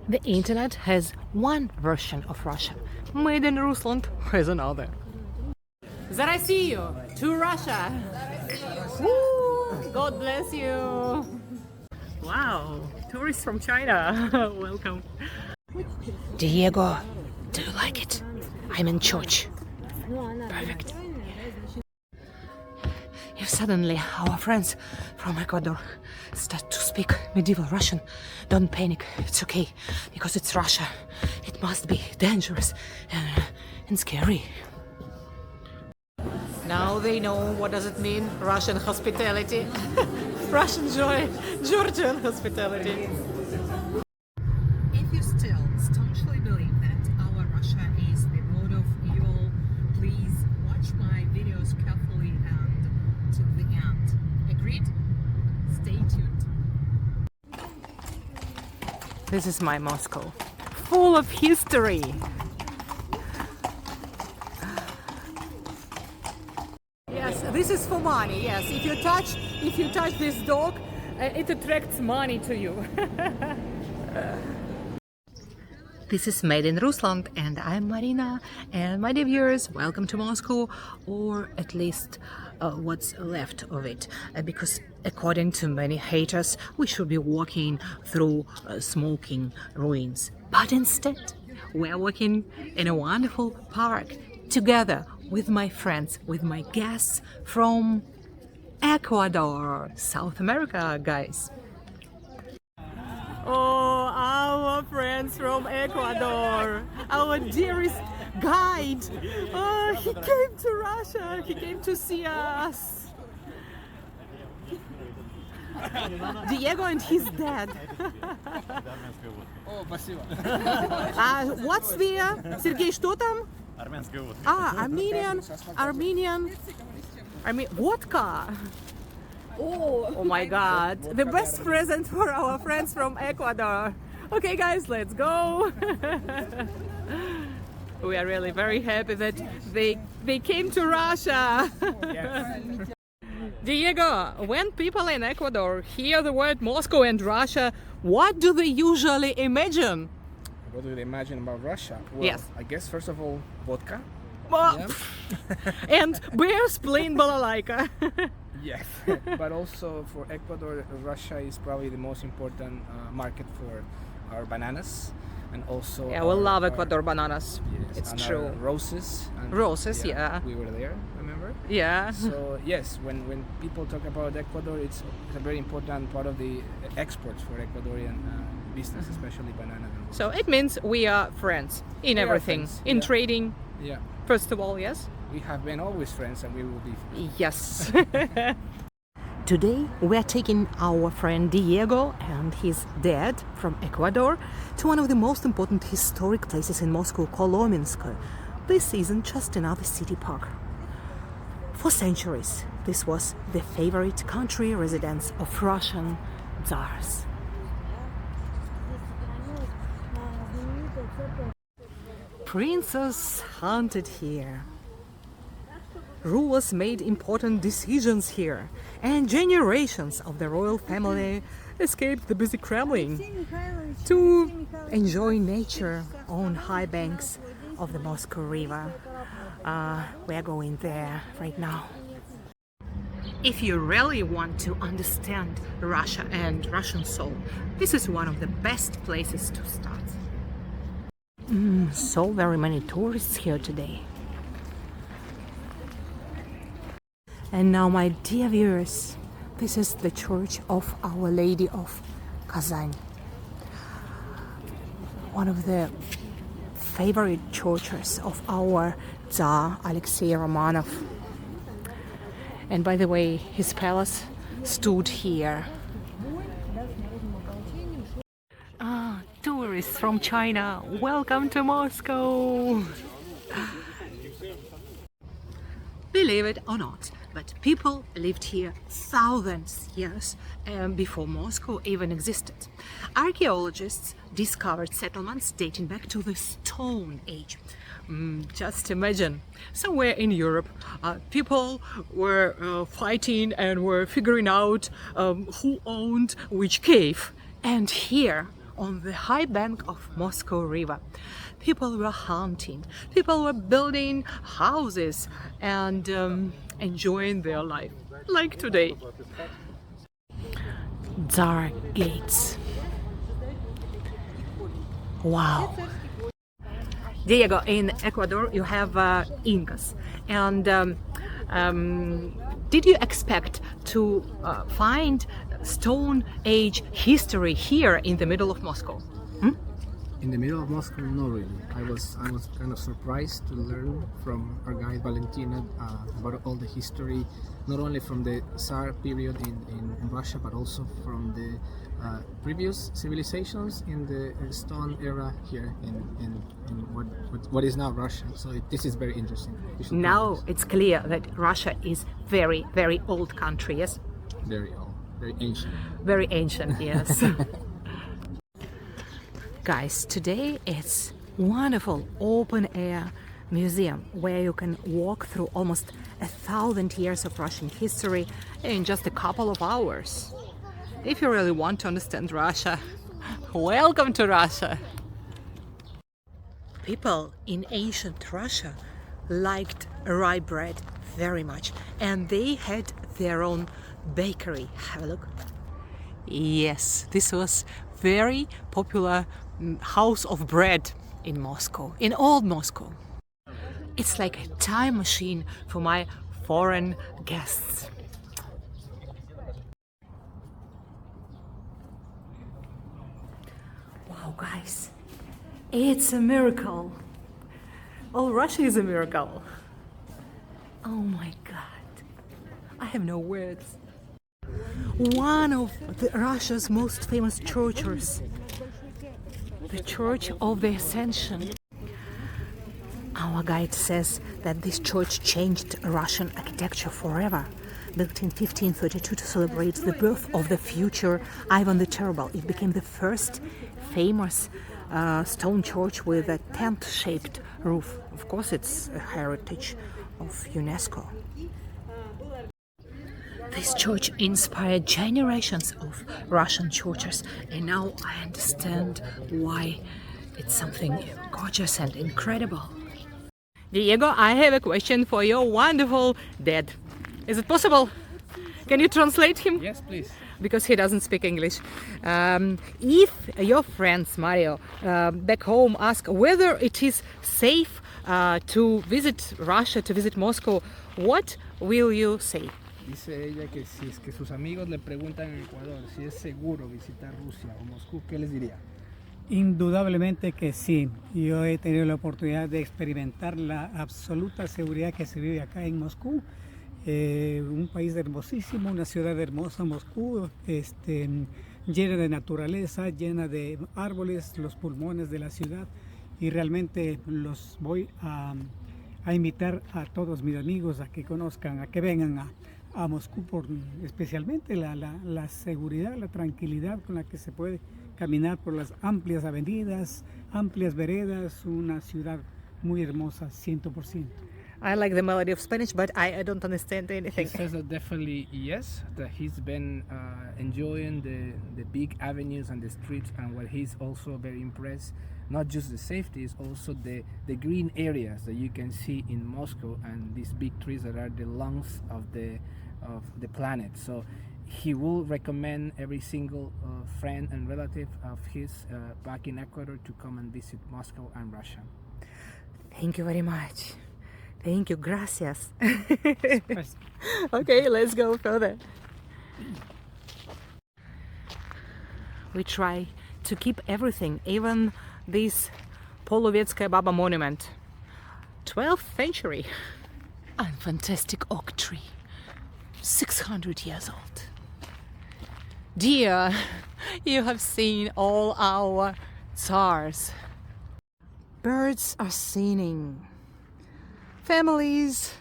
The internet has one version of Russia. Made in Rusland has another. That I see you to Russia. Woo! God bless you. Wow, tourists from China. Welcome. Diego, do you like it? I'm in church. Perfect. If suddenly our friends from Ecuador start to speak medieval Russian, don't panic, it's okay, because it's Russia. It must be dangerous and scary. Now they know what does it mean, Russian hospitality. Russian joy, Georgian hospitality. If you still staunchly believe that our Russia is the mode of evil, please watch my videos carefully and to the end. Agreed? Stay tuned. This is my Moscow, full of history. Yes, this is for money. Yes, if you touch this dog, it attracts money to you. This is made in Rusland, and I'm Marina. And my dear viewers, welcome to Moscow, or at least what's left of it. Because according to many haters, we should be walking through smoking ruins. But instead, we're walking in a wonderful park together with my friends, with my guests from Ecuador, South America, guys. Oh, our friends from Ecuador, our dearest guide. Oh, he came to Russia, he came to see us. Diego and his dad. О, спасибо. What's the... Сергей, что там? Армянская водка. Armenian. Vodka. Oh my God. The best present for our friends from Ecuador. Okay, guys, let's go. We are really very happy that they came to Russia. Yes. Diego, when people in Ecuador hear the word Moscow and Russia, what do they usually imagine? What do they imagine about Russia? Well, Yes. I guess first of all, vodka. Well, Yeah. and bears playing balalaika. Yes. But also for Ecuador, Russia is probably the most important market for our bananas, and also Yeah, we our- love our- Ecuador bananas. Yes, It's and true. our roses. And, Roses, yeah. We were there, remember? Yeah. So yes, when people talk about Ecuador, it's a very important part of the exports for Ecuadorian business, especially banana. And So it means we are friends in We are everything. friends, In yeah. trading, yeah, first of all, yes? we have been always friends, and we will be. Yes. Today we are taking our friend Diego and his dad from Ecuador to one of the most important historic places in Moscow, Kolomenskoye. This isn't just another city park. For centuries, this was the favorite country residence of Russian Tsars. Princes hunted here. Rulers made important decisions here, and generations of the royal family escaped the busy Kremlin to enjoy nature on high banks of the Moscow River. We're going there right now. If you really want to understand Russia and Russian soul, this is one of the best places to start. So very many tourists here today. And now, my dear viewers, this is the church of Our Lady of Kazan. One of the favorite churches of our Tsar Alexei Romanov. And by the way, his palace stood here. Tourists from China, welcome to Moscow! Believe it or not, but people lived here thousands of years before Moscow even existed. Archaeologists discovered settlements dating back to the Stone Age. Just imagine, somewhere in Europe, people were fighting and were figuring out who owned which cave. And here on the high bank of Moscow River. People were hunting, people were building houses and enjoying their life, like today. Tsar gates. Wow. Diego, in Ecuador you have Incas, and did you expect to find Stone Age history here in the middle of Moscow? In the middle of Moscow, no, really. I was kind of surprised to learn from our guide Valentina about all the history, not only from the Tsar period in Russia, but also from the previous civilizations in the Stone era here in what is now Russia. So this is very interesting. Now it's clear that Russia is very, very old country, yes? Very old, very ancient. Very ancient, yes. Guys, today it's wonderful open-air museum where you can walk through almost 1,000 years of Russian history in just a couple of hours. If you really want to understand Russia, welcome to Russia! People in ancient Russia liked rye bread very much, and they had their own bakery. Have a look. Yes, this was very popular house of bread in Moscow, in old Moscow. It's like a time machine for my foreign guests. Wow, guys, it's a miracle. All Russia is a miracle. Oh my God, I have no words. One of Russia's most famous churches, the Church of the Ascension. Our guide says that this church changed Russian architecture forever. Built in 1532 to celebrate the birth of the future Ivan the Terrible, it became the first famous stone church with a tent-shaped roof. Of course, it's a heritage of UNESCO. This church inspired generations of Russian churches, and now I understand why it's something gorgeous and incredible. Diego, I have a question for your wonderful dad. Is it possible? Can you translate him? Yes, please. Because he doesn't speak English. If your friends, Mario, back home ask whether it is safe to visit Russia, to visit Moscow, what will you say? Dice ella que si es que sus amigos le preguntan en Ecuador si es seguro visitar Rusia o Moscú, ¿qué les diría? Indudablemente que sí. Yo he tenido la oportunidad de experimentar la absoluta seguridad que se vive acá en Moscú. Un país hermosísimo, una ciudad hermosa, Moscú, llena de naturaleza, llena de árboles, los pulmones de la ciudad. Y realmente los voy a invitar a todos mis amigos a que conozcan, a que vengan a Moscú, por especialmente la seguridad, la tranquilidad con la que se puede caminar por las amplias avenidas, amplias veredas, una ciudad muy hermosa, 100%. I like the melody of Spanish, but I don't understand He anything. says that definitely yes, that he's been enjoying the big avenues and the streets, and what he's also very impressed, not just the safety, is also the green areas that you can see in Moscow, and these big trees that are the lungs of the planet. So he will recommend every single friend and relative of his back in Ecuador to come and visit Moscow and Russia. Thank you very much. Thank you, gracias. Okay, let's go further. We try to keep everything, even this Polovetskaya Baba monument. 12th century. And fantastic oak tree. 600 years old. Dear, you have seen all our Tsars. Birds are singing. Families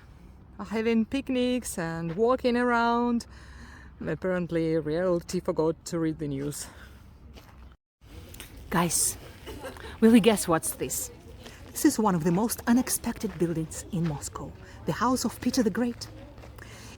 are having picnics and walking around. Apparently, reality forgot to read the news. Guys, will you guess what's this? This is one of the most unexpected buildings in Moscow, the house of Peter the Great.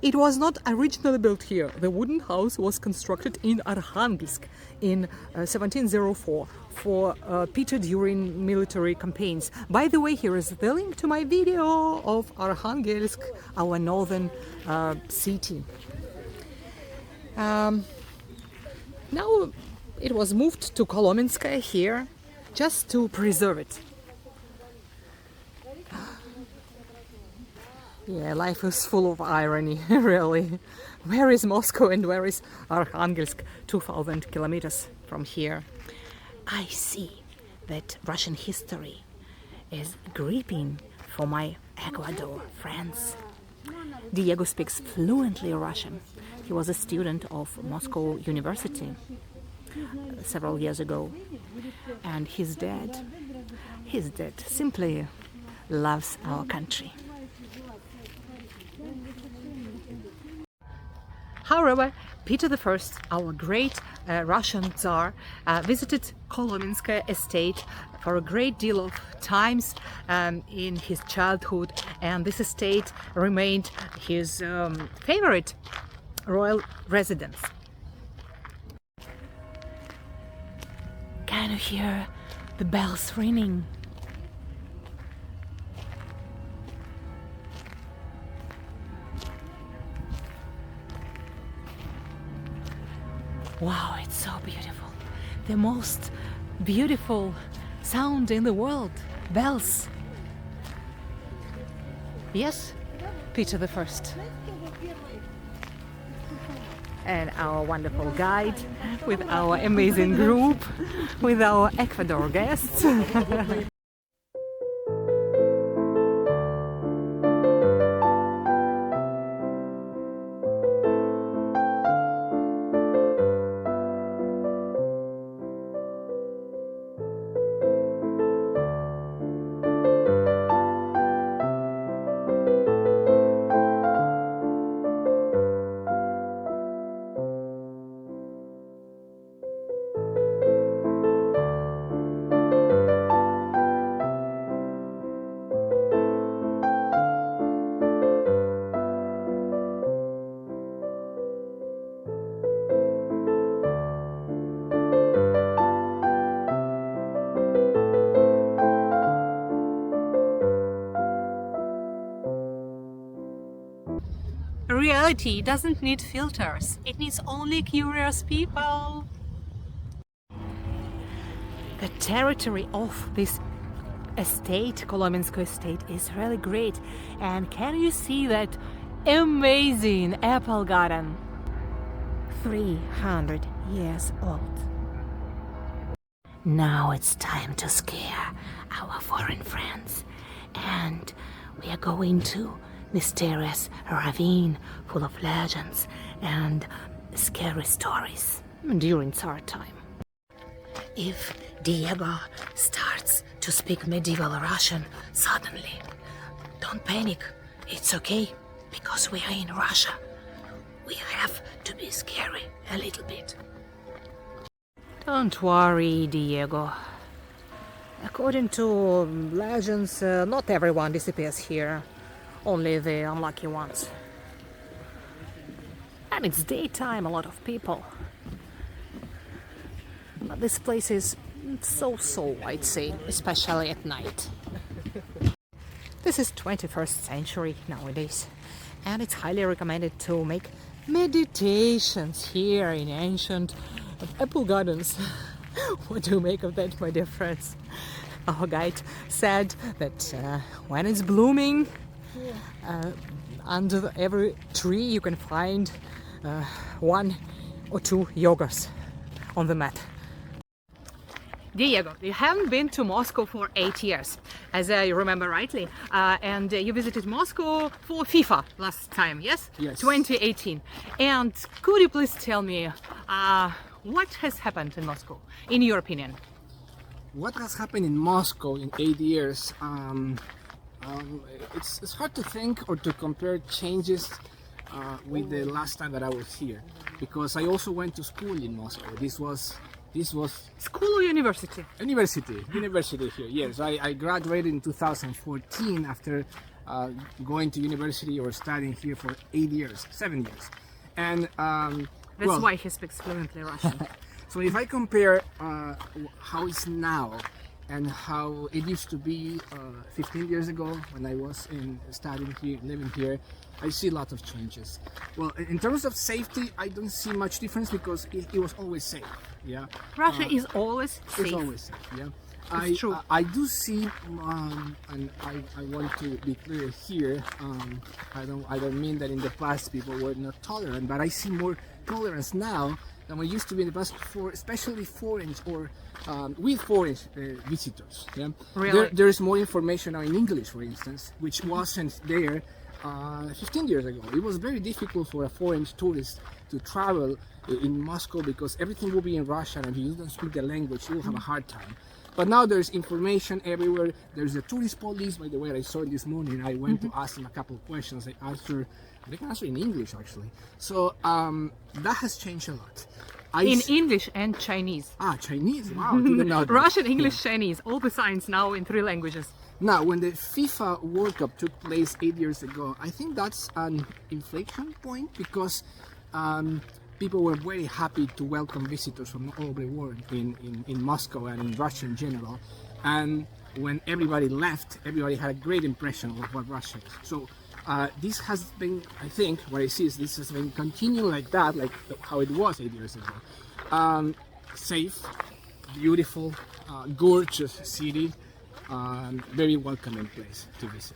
It was not originally built here. The wooden house was constructed in Arkhangelsk in 1704 for Peter during military campaigns. By the way, here is the link to my video of Arkhangelsk, our northern city. Now it was moved to Kolomenskoye here just to preserve it. Yeah, life is full of irony, really. Where is Moscow and where is Arkhangelsk, 2,000 kilometers from here? I see that Russian history is gripping for my Ecuador friends. Diego speaks fluently Russian. He was a student of Moscow University several years ago. And his dad simply loves our country. However, Peter I, our great Russian Tsar, visited Kolomenskoye estate for a great deal of times in his childhood, and this estate remained his favorite royal residence. Can you hear the bells ringing? Wow, it's so beautiful. The most beautiful sound in the world. Bells. Yes, Peter I. And our wonderful guide with our amazing group, with our Ecuador guests. Reality doesn't need filters. It needs only curious people. The territory of this estate, Kolomenskoye estate, is really great. And can you see that amazing apple garden? 300 years old. Now it's time to scare our foreign friends. And we are going to mysterious ravine full of legends and scary stories during Tsar time. If Diego starts to speak medieval Russian suddenly, don't panic. It's okay, because we are in Russia. We have to be scary a little bit. Don't worry, Diego. According to legends, not everyone disappears here. Only the unlucky ones. And it's daytime, a lot of people. But this place is so-so, I'd say, especially at night. This is 21st century nowadays, and it's highly recommended to make meditations here in ancient apple gardens. What do you make of that, my dear friends? Our guide said that when it's blooming, under every tree you can find 1 or 2 yogis on the mat. Diego, you haven't been to Moscow for 8 years, as I remember rightly, and you visited Moscow for FIFA last time, yes? Yes. 2018. And could you please tell me what has happened in Moscow, in your opinion? What has happened in Moscow in 8 years? It's hard to think or to compare changes with the last time that I was here, because I also went to school in Moscow. This was School or university? University here. Yes, I graduated in 2014 after going to university or studying here for 8 years, 7 years. And That's well, why he speaks fluently Russian. so if I compare how it's now and how it used to be 15 years ago when I was studying here, living here, I see a lot of changes. Well, in terms of safety, I don't see much difference because it was always safe. Yeah, Russia is always safe. it's always safe. Yeah, It's true. I do see, and I want to be clear here. I don't mean that in the past people were not tolerant, but I see more tolerance now than we used to be in the past for especially foreign or with foreign visitors. Yeah, Really? there is more information now in English, for instance, which wasn't there 15 years ago. It was very difficult for a foreign tourist to travel in Moscow because everything will be in Russian, and if you don't speak the language, you will have a hard time. But now there's information everywhere. There's a tourist police, by the way, I saw it this morning. I went to ask them a couple of questions. They can answer in English, actually. So that has changed a lot. In English and Chinese. Chinese, wow, I didn't know that. Russian, English, Chinese, all the signs now in 3 languages. Now, when the FIFA World Cup took place 8 years ago, I think that's an inflection point because people were very happy to welcome visitors from all over the world in Moscow and in Russia in general. And when everybody left, everybody had a great impression of what Russia is. So this has been, I think, what I see is this has been continuing like that, like how it was 8 years ago. Safe, beautiful, gorgeous city, very welcoming place to visit.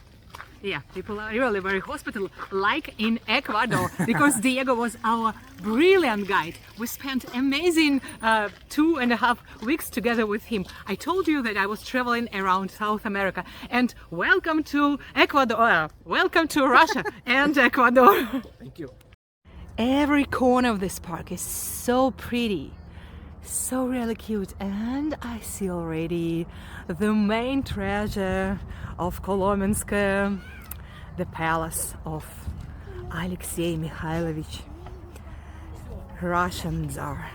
Yeah, people are really very hospitable, like in Ecuador, because Diego was our brilliant guide. We spent amazing 2.5 weeks together with him. I told you that I was traveling around South America, and welcome to Ecuador, welcome to Russia and Ecuador. Thank you. Every corner of this park is so pretty, so really cute, and I see already the main treasure of Kolomenskoye, the palace of Alexei Mikhailovich, Russian Tsar.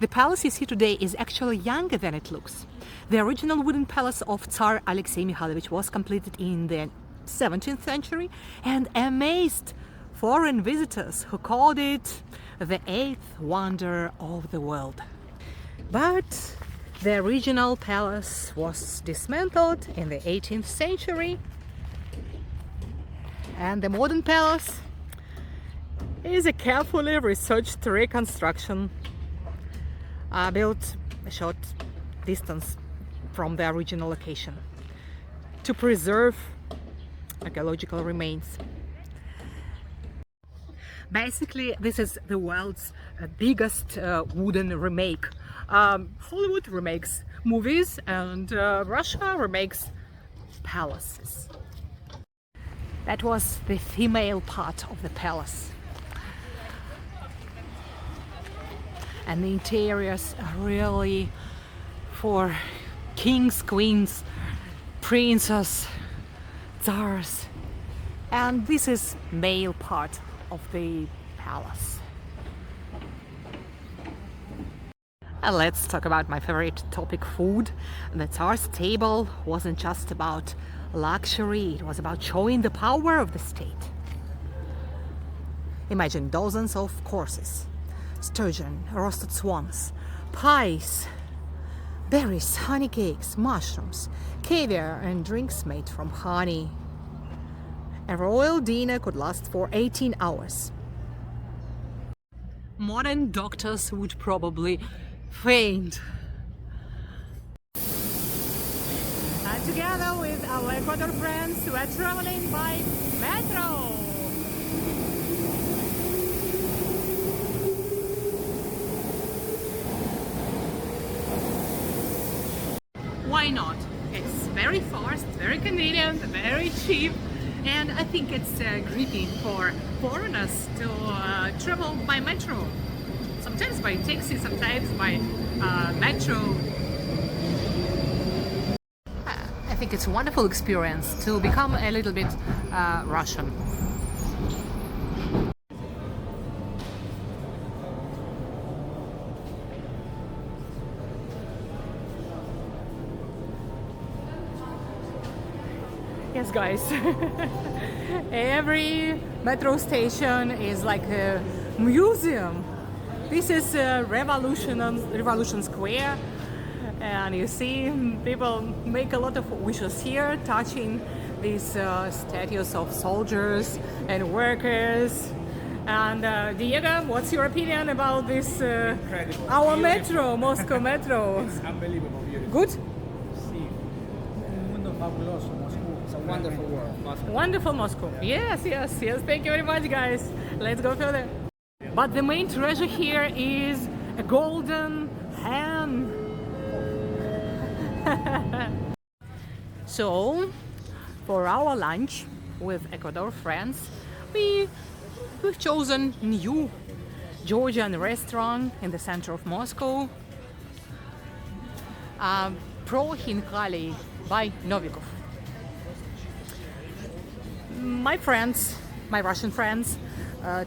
The palace you see today is actually younger than it looks. The original wooden palace of Tsar Alexei Mikhailovich was completed in the 17th century and amazed foreign visitors who called it the 8th wonder of the world. But the original palace was dismantled in the 18th century, and the modern palace is a carefully researched reconstruction built a short distance from the original location to preserve archaeological remains. Basically, this is the world's biggest wooden remake. Hollywood remakes movies, and Russia remakes palaces. That was the female part of the palace. And the interiors are really for kings, queens, princes, tsars. And this is male part of the palace. And let's talk about my favorite topic, food. The Tsar's table wasn't just about luxury, it was about showing the power of the state. Imagine dozens of courses: sturgeon, roasted swans, pies, berries, honey cakes, mushrooms, caviar, and drinks made from honey. A royal dinner could last for 18 hours. Modern doctors would probably faint. And together with our Ecuador friends, we are traveling by metro. Why not? It's very fast, very convenient, very cheap, and I think it's gripping for foreigners to travel by metro. Sometimes by taxi, sometimes by metro. I think it's a wonderful experience to become a little bit Russian. Yes, guys. Every metro station is like a museum. This is Revolution Square, and you see people make a lot of wishes here, touching these statues of soldiers and workers. And Diego, what's your opinion about this? Our metro, Moscow metro. It's unbelievable, beautiful. Good. It's a wonderful world. Moscow. Wonderful Moscow. Yes, yes, yes. Thank you very much, guys. Let's go further. But the main treasure here is a golden hen. So, for our lunch with Ecuador friends, we've chosen new Georgian restaurant in the center of Moscow. Pro-Hinkali by Novikov. My friends, my Russian friends,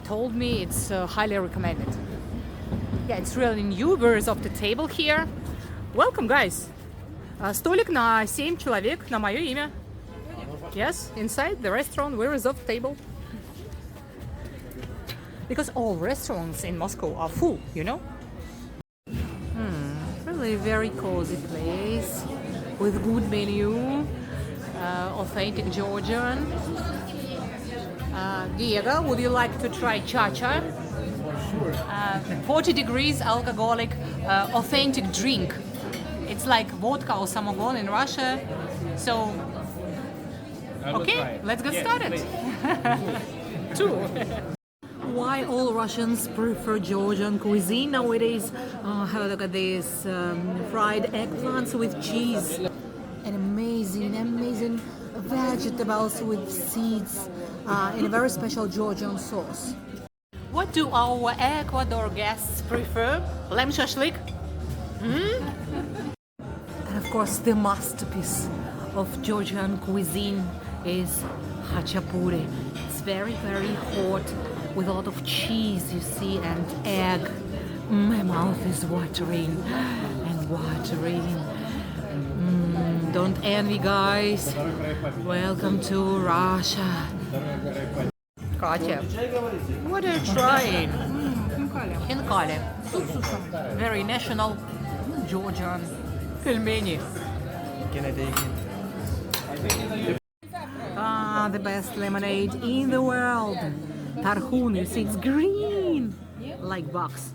told me it's highly recommended. Yeah, it's really new. We're off the table here. Welcome, guys. Столик на 7 человек на мое имя. Yes, inside the restaurant we're off the table. Because all restaurants in Moscow are full, you know? Really very cozy place with good menu, authentic Georgian. Diego, would you like to try cha-cha? Sure. 40 degrees alcoholic authentic drink. It's like vodka or samogon in Russia. So, okay, let's get started. Two. Why all Russians prefer Georgian cuisine nowadays? Have a look at this fried eggplants with cheese and amazing vegetables with seeds in a very special Georgian sauce. What do our Ecuador guests prefer? Lamb shashlik? And of course, the masterpiece of Georgian cuisine is hachapuri. It's very hot with a lot of cheese, you see, and egg. My mouth is watering and watering. Don't envy, guys. Welcome to Russia. Katya, what are you trying? Hinkali. Very national Georgian pelmeni. The best lemonade in the world. Tarhun, you see, it's green like box.